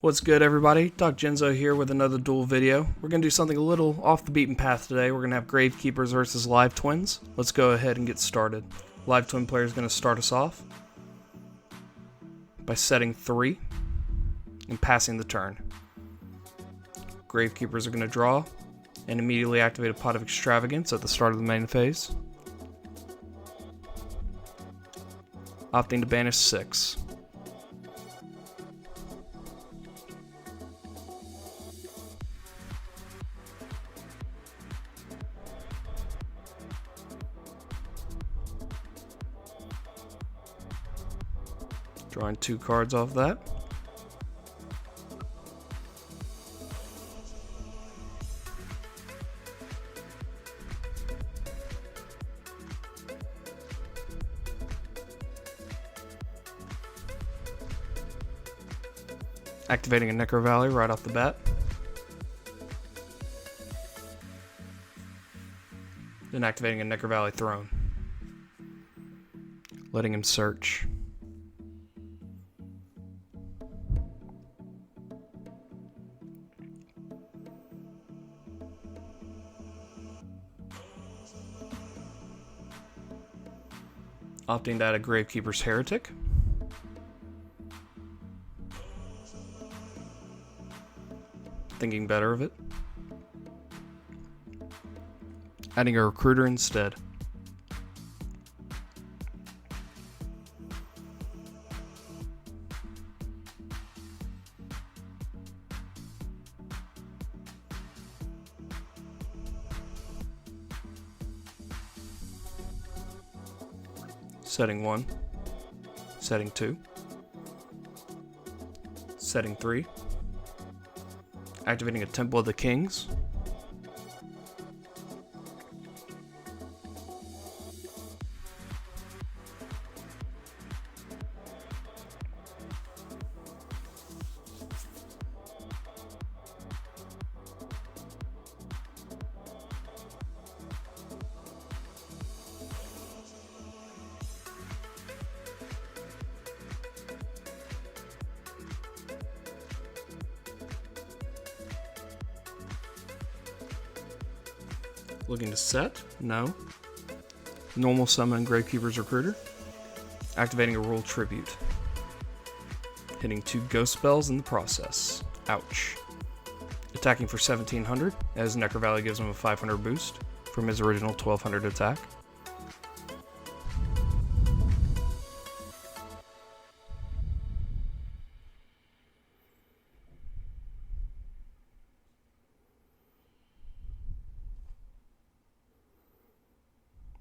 What's good, everybody? Doc Genzo here with another duel video. We're going to do something a little off the beaten path today. We're going to have Gravekeepers versus Live Twins. Let's go ahead and get started. Live Twin player is going to start us off by setting 3 and passing the turn. Gravekeepers are going to draw and immediately activate a Pot of Extravagance at the start of the main phase, opting to banish 6. Drawing 2 cards off that. Activating a Necro Valley right off the bat. Then activating a Necro Valley Throne. Letting him search. Opting to add a Gravekeeper's Heretic. Thinking better of it. Adding a Recruiter instead. Setting 1, setting 2, setting 3, activating a Temple of the Kings, looking to set, no. Normal summon Gravekeeper's Recruiter. Activating a Rule Tribute. Hitting 2 Ghost Spells in the process. Ouch. Attacking for 1700, as Necro Valley gives him a 500 boost from his original 1200 attack.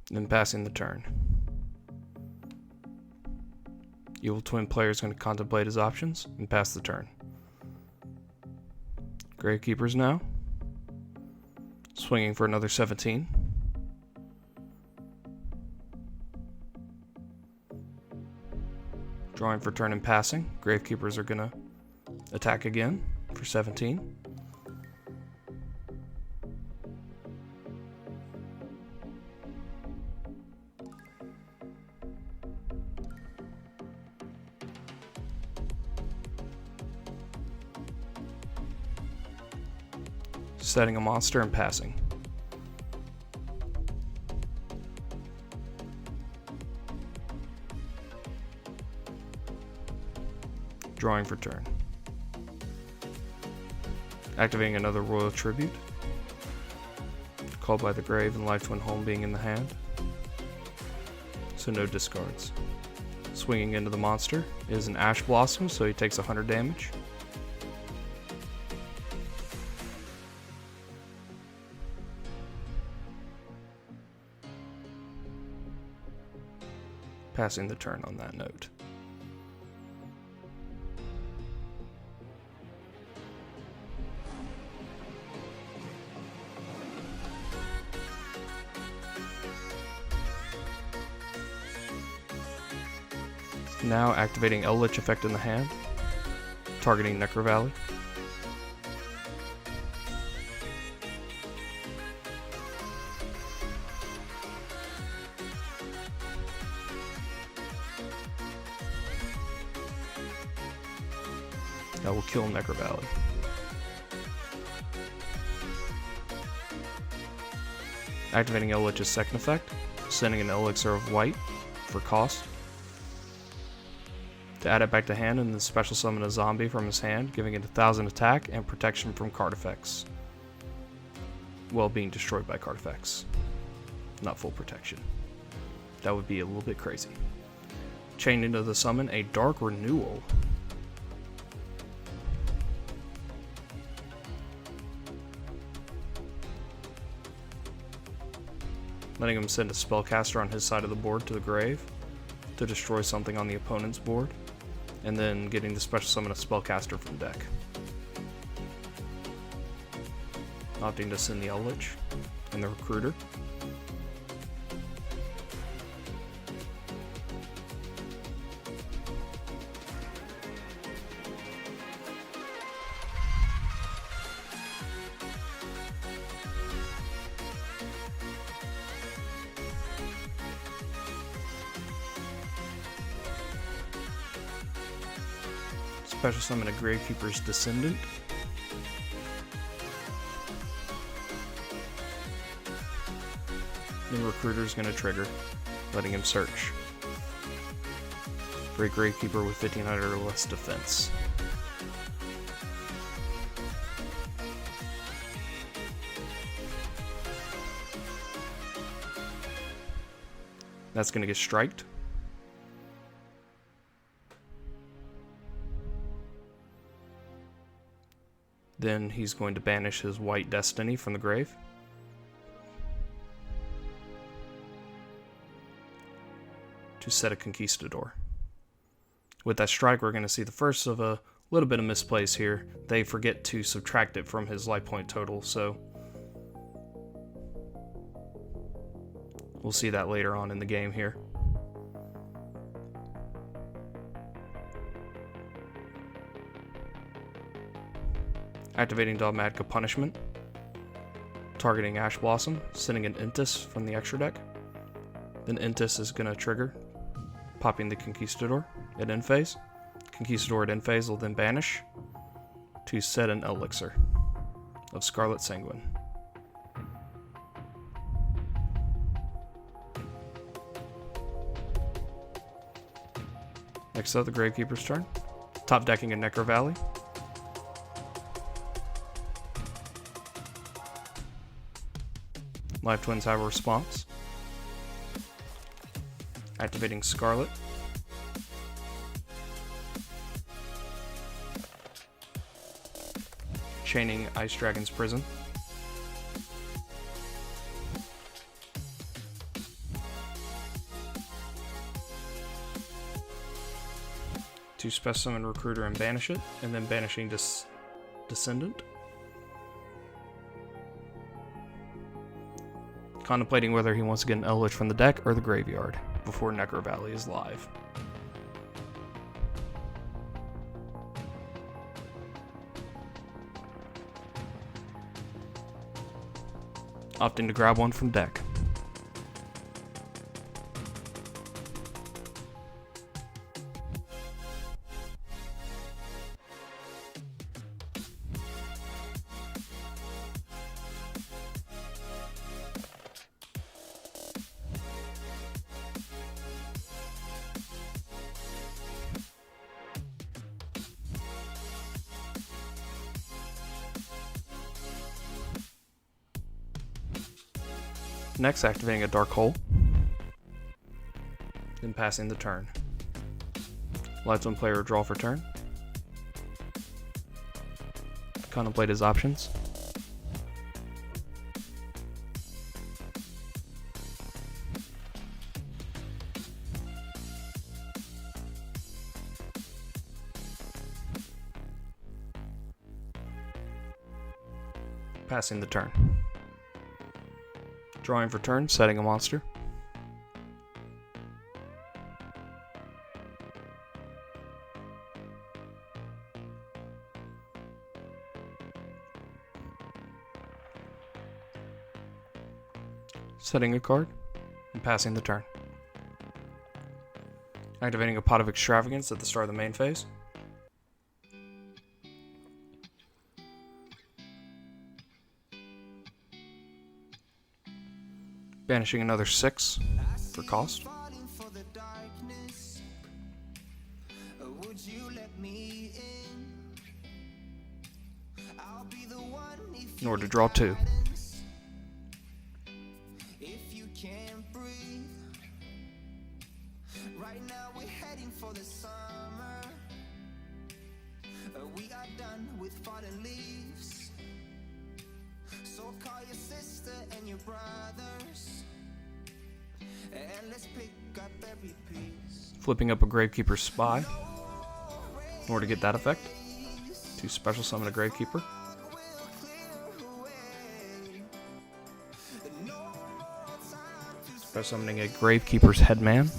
Then passing the turn. Evil Twin player is going to contemplate his options and pass the turn. Gravekeepers now. Swinging for another 17. Drawing for turn and passing. Gravekeepers are going to attack again for 17. Setting a monster and passing. Drawing for turn. Activating another Royal Tribute. Called by the Grave and Live Twin Home being in the hand. So no discards. Swinging into the monster is an Ash Blossom, so he takes 100 damage. Passing the turn on that note. Now activating Eldritch Effect in the hand, targeting Necro Valley. That will kill kill Necro Valley. Activating Ellich's second effect, sending an elixir of white for cost. To add it back to hand and then special summon a zombie from his hand, giving it 1000 attack and protection from card effects. Well, being destroyed by card effects. Not full protection. That would be a little bit crazy. Chain into the summon a Dark Renewal. Letting him send a spellcaster on his side of the board to the grave to destroy something on the opponent's board, and then getting to special summon a spellcaster from deck. Opting to send the Eldritch and the Recruiter. Special summon a Gravekeeper's Descendant. Then Recruiter is going to trigger, letting him search for a Gravekeeper with 1500 or less defense. That's going to get striked. Then he's going to banish his White Destiny from the grave. To set a Conquistador. With that strike, we're going to see the first of a little bit of misplays here. They forget to subtract it from his life point total, so we'll see that later on in the game here. Activating Dogmatica Punishment, targeting Ash Blossom, sending an Intis from the extra deck. Then Intis is going to trigger, popping the Conquistador at end phase. Conquistador at end phase will then banish to set an Elixir of Scarlet Sanguine. Next up, the Gravekeeper's turn. Top decking a Necro Valley. Live Twins have a response. Activating Scarlet. Chaining Ice Dragon's Prison. To special summon Recruiter and banish it, and then banishing Descendant. Contemplating whether he wants to get an Eldritch from the deck or the graveyard before Necro Valley is live. Opting to grab one from deck. Next, activating a Dark Hole, then passing the turn. Lets one player draw for turn. Contemplate his options. Passing the turn. Drawing for turn, setting a monster. Setting a card, and passing the turn. Activating a Pot of Extravagance at the start of the main phase. Banishing another 6 for cost. In order to draw 2. Right now we're heading for the summer. We are done with fallen leaves. So call your sister and your brothers, and let's pick up every piece. Flipping up a Gravekeeper's Spy in order to get that effect. To special summon a Gravekeeper. Special summoning a Gravekeeper's Headman.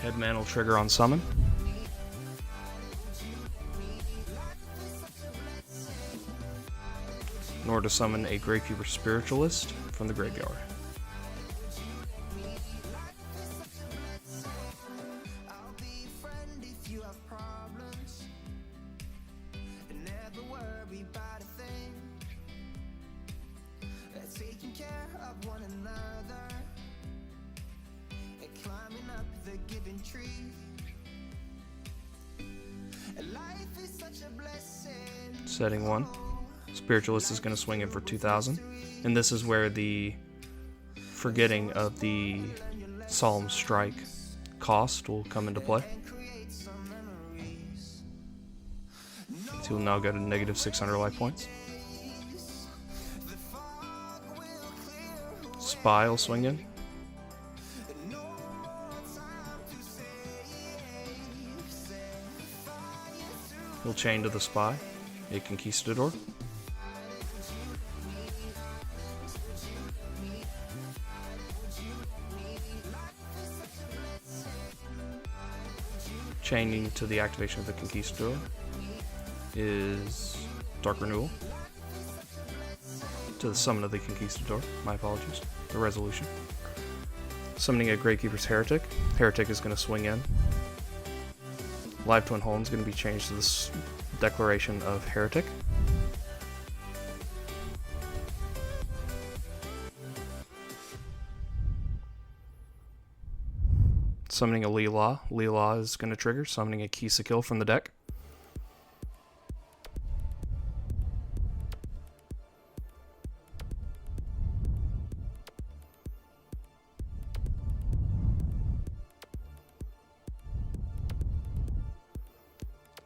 Headman will trigger on summon. In order to summon a Gravekeeper Spiritualist from the graveyard. I'll be a friend if you have problems, and never worry about a thing. Taking care of one another, and climbing up the given tree. Life is such a blessing. Setting 1. Spiritualist is going to swing in for 2,000. And this is where the forgetting of the Solemn Strike cost will come into play. So he'll now go to negative 600 life points. Spy will swing in. He'll chain to the Spy, a Conquistador. Chaining to the activation of the Conquistador is Dark Renewal. To the summon of the Conquistador, my apologies, the Resolution. Summoning a Gravekeeper's Heretic. Heretic is going to swing in. Live Twin Home is going to be changed to this Declaration of Heretic. Summoning a lil-la. Lil-la is going to trigger, summoning a ki-sikil from the deck.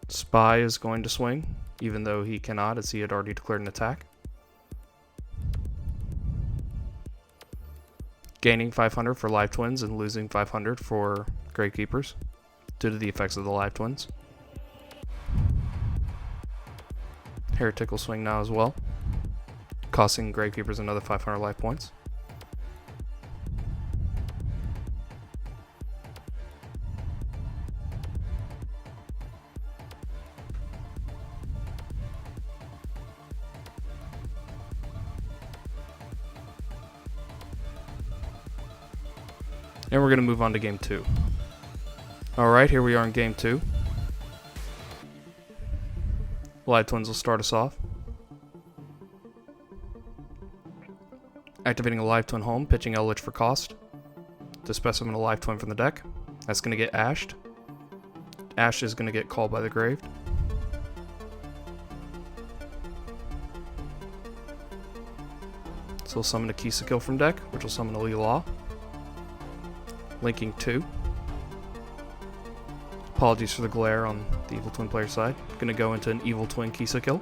Spy is going to swing, even though he cannot, as he had already declared an attack. Gaining 500 for Live Twins and losing 500 for Gravekeepers due to the effects of the Live Twins. Heretic will swing now as well, costing Gravekeepers another 500 life points. And we're going to move on to game 2. Alright, here we are in game 2. Live Twins will start us off. Activating a Live Twin Home, pitching Eldritch for cost. To specimen a Live Twin from the deck. That's going to get ashed. Ash is going to get called by the grave. So we'll summon a ki-sikil from deck, which will summon a lil-la. Linking 2. Apologies for the glare on the Evil Twin player side. Gonna go into an Evil Twin ki-sikil.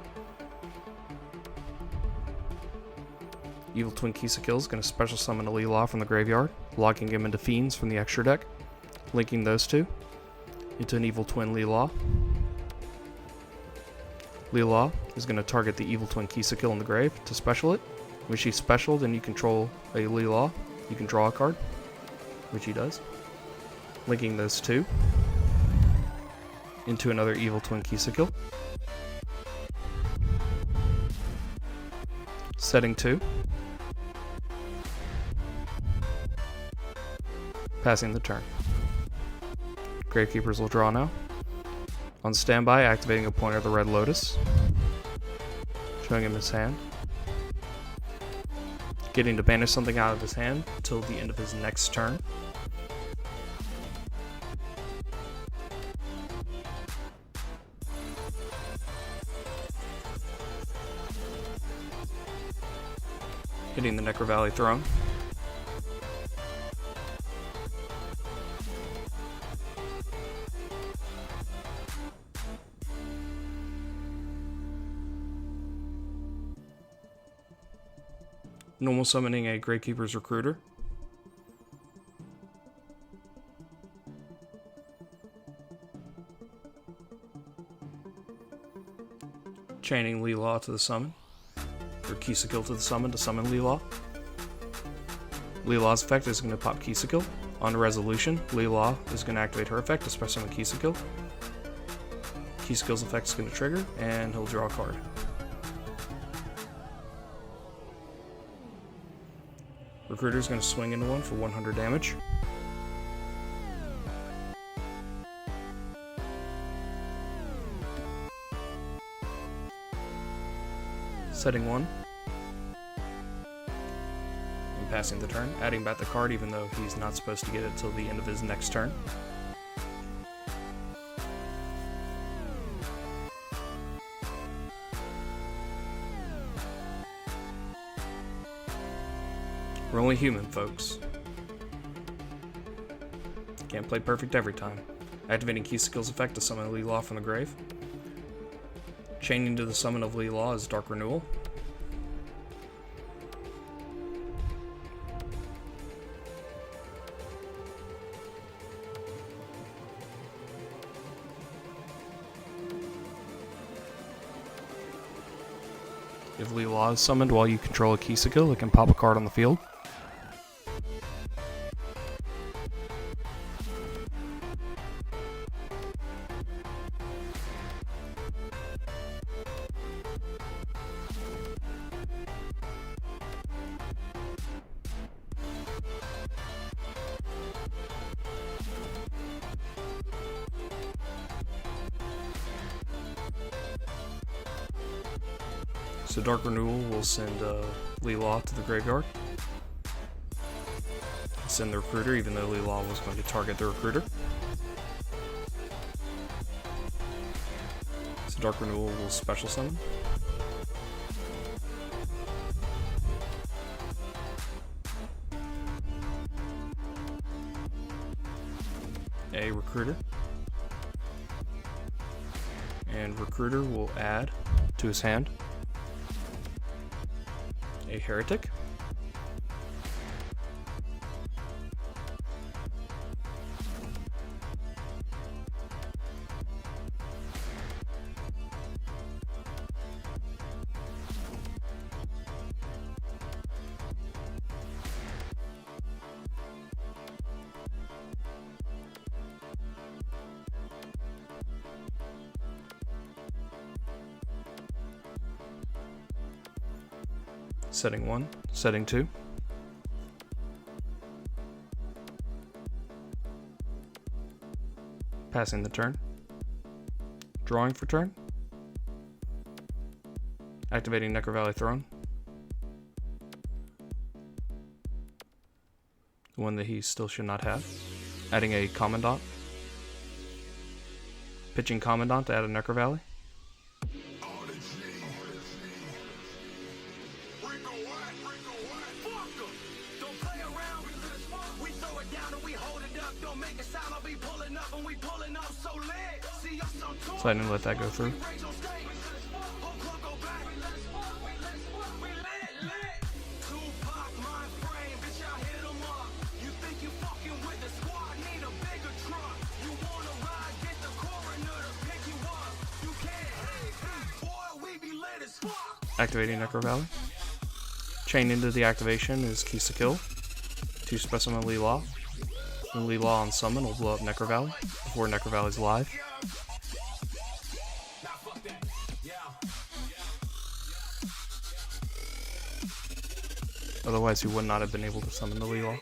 Evil Twin ki-sikil is gonna special summon a lil-la from the graveyard, locking him into Fiends from the extra deck. Linking those two into an Evil Twin lil-la. Lil-la is gonna target the Evil Twin ki-sikil in the grave to special it. When she's specialed and you control a lil-la, you can draw a card, which he does. Linking those two into another Evil Twin ki-sikil. Setting 2. Passing the turn. Gravekeepers will draw now. On standby, activating a Pointer of the Red Lotus. showing him his hand. Getting to banish something out of his hand till the end of his next turn. Hitting the Necro Valley Throne. Normal summoning a Gravekeepers Recruiter. Chaining lil-la to the summon. Or ki-sikil to the summon to summon lil-la. Lil-la's effect is going to pop ki-sikil. On resolution, lil-la is going to activate her effect to special summon ki-sikil. Ki-sikil's effect is going to trigger, and he'll draw a card. Recruiter is going to swing into one for 100 damage. Setting one. And passing the turn, adding back the card even though he's not supposed to get it till the end of his next turn. We're only human, folks. Can't play perfect every time. Activating ki-sikil's effect to summon lil-la from the grave. Chaining to the summon of lil-la is Dark Renewal. If lil-la is summoned while you control a ki-sikil, it can pop a card on the field. So Dark Renewal will send lil-la to the graveyard. Send the Recruiter, even though lil-la was going to target the Recruiter. So Dark Renewal will special summon. A Recruiter. And Recruiter will add to his hand a Heretic. Setting 1, setting 2. Passing the turn. Drawing for turn. Activating Necro Valley Throne. The one that he still should not have. Adding a Commandant. Pitching Commandant to add a Necro Valley. So I didn't let that go through. Activating Necro Valley. Chain into the activation is ki-sikil to specimen lil-la. And lil-la on summon will blow up Necro Valley before Necro Valley's live. Otherwise, he would not have been able to summon the lil-la.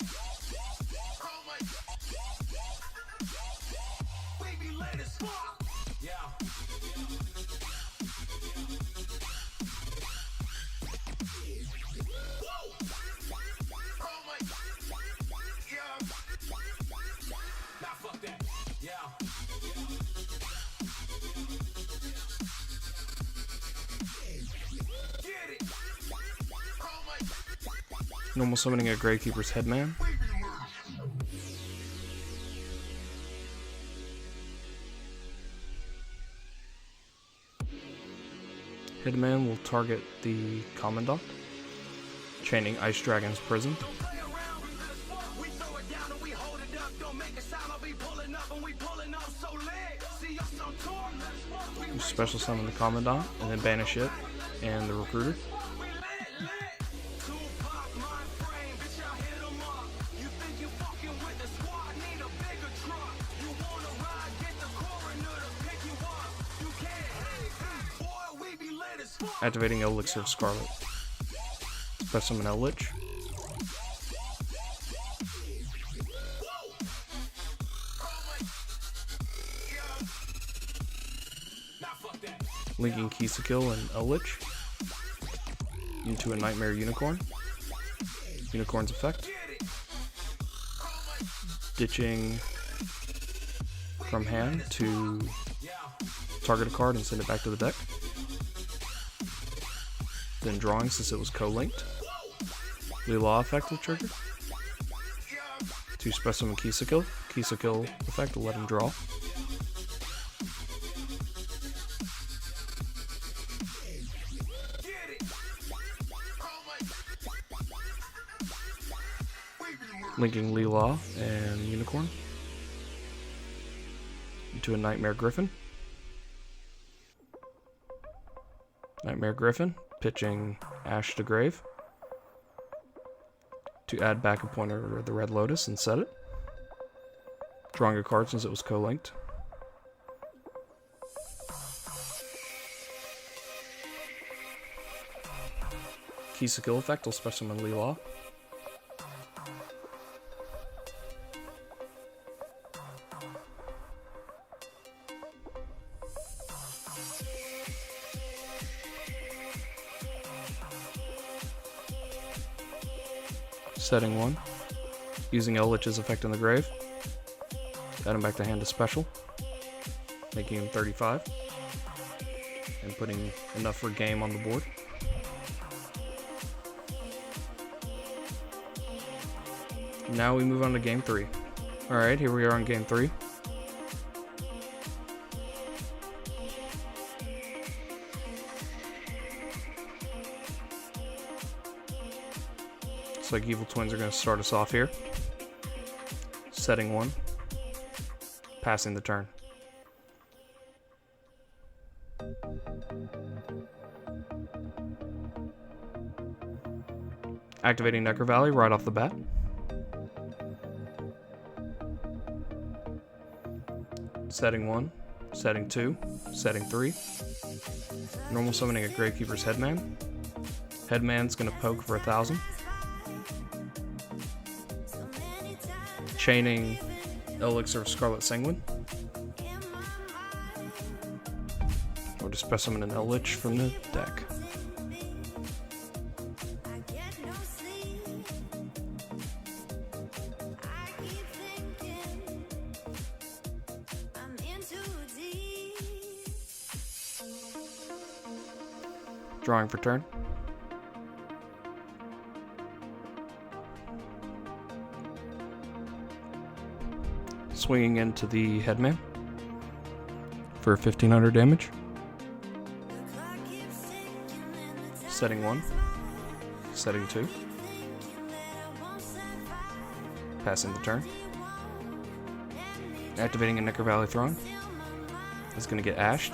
Normal summoning a Gravekeepers headman. Headman will target the Commandant, chaining Ice Dragon's prison. You special summon the Commandant and then banish it and the Recruiter. Activating Elixir of Scarlet. Special summon Eldritch. Linking ki-sikil and Eldritch into a Nightmare Unicorn. Unicorn's effect. Ditching from hand to target a card and send it back to the deck. Then drawing since it was co-linked. Lil-la effect will trigger. To special summon ki-sikil. Ki-sikil effect will let him draw. Linking lil-la and Unicorn into a Nightmare Griffin. Nightmare Griffin, pitching Ash to Grave to add back a pointer of the Red Lotus and set it. Drawing a card since it was co-linked. Ki-sikil effect will special summon lil-la. Setting 1, using Eldritch's effect in the grave, add him back to hand to special, making him 35, and putting enough for game on the board. Now we move on to game 3. Alright, here we are on game 3. Looks like Evil Twins are going to start us off here. Setting 1. Passing the turn. Activating Necro Valley right off the bat. Setting 1. Setting 2. Setting 3. Normal summoning a Gravekeepers headman. Headman's going to poke for 1,000. Chaining Elixir of Scarlet Sanguine. Or to special summon an Eldritch from the deck. Drawing for turn. Swinging into the headman for 1,500 damage. Setting 1. Setting 2. Passing the turn. Activating a Necro Valley Throne. It's going to get ashed.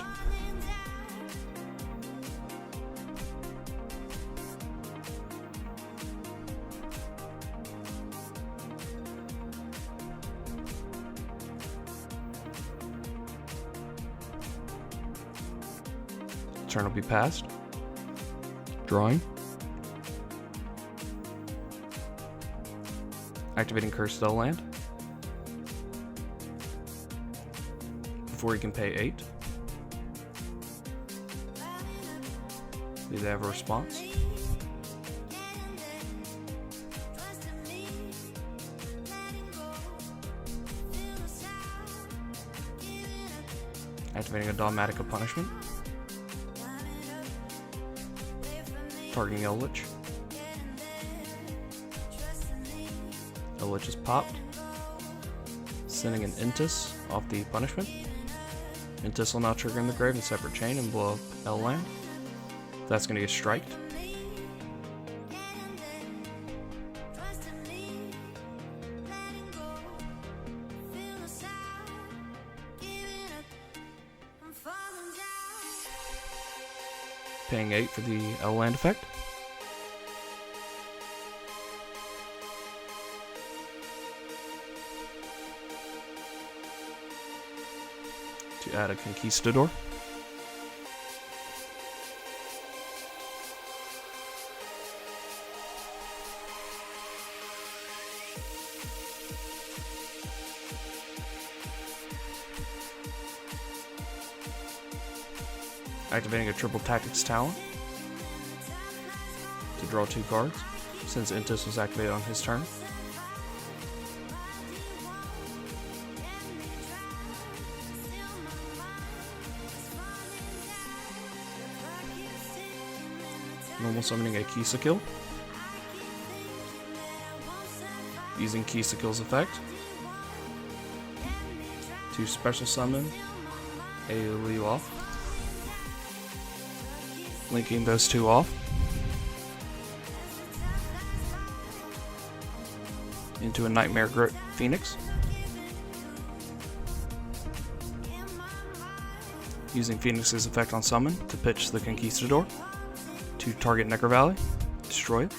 Turn will be passed. Drawing. Activating Cursed Land. Before you can pay 8. Do they have a response? Activating a Dogmatic of Punishment. Targeting Eldritch. Lich is popped. Sending an Intis off the punishment. Intis will now trigger in the grave in separate chain and blow up L-Land. That's going to get striked. Paying 8 for the L-Land effect. To add a Conquistador. Activating a triple tactics talent to draw 2 cards, since Intis was activated on his turn. Normal summoning a ki-sikil. Using ki-sikil's effect to special summon a lil-la. Linking those two off into a Nightmare Phoenix. Using Phoenix's effect on summon to pitch the Conquistador to target Necker Valley, destroy it.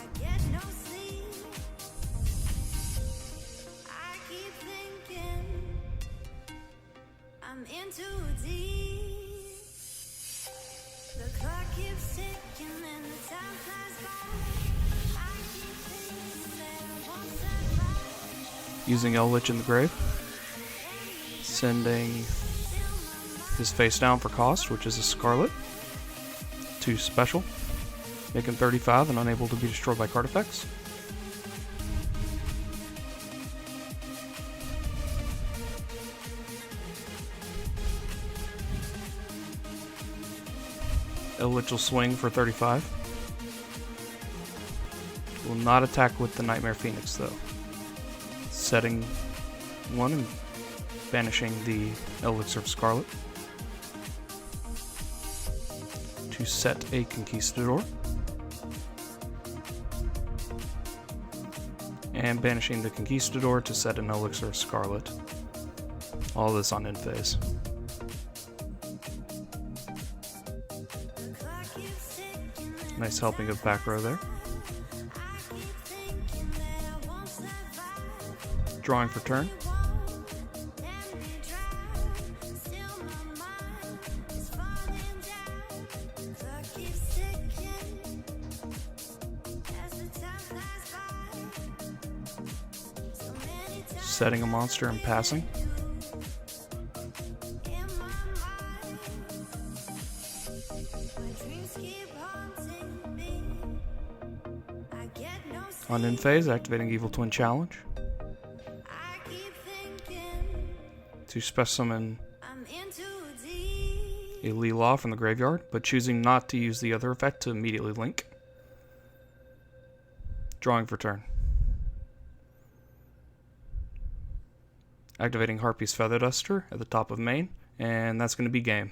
Using L-Lich in the grave, sending his face down for cost, which is a Scarlet, to special, make him 35 and unable to be destroyed by card effects. L-Lich will swing for 35. Will not attack with the Nightmare Phoenix though. Setting 1 and banishing the Elixir of Scarlet to set a Conquistador, and banishing the Conquistador to set an Elixir of Scarlet. All this on end phase. Nice helping of back row there. Drawing for turn. Setting a monster and passing. On end phase, activating Evil Twin Challenge to special summon a lil-la from the graveyard, but choosing not to use the other effect to immediately link. Drawing for turn. Activating Harpy's Feather Duster at the top of main, and that's going to be game.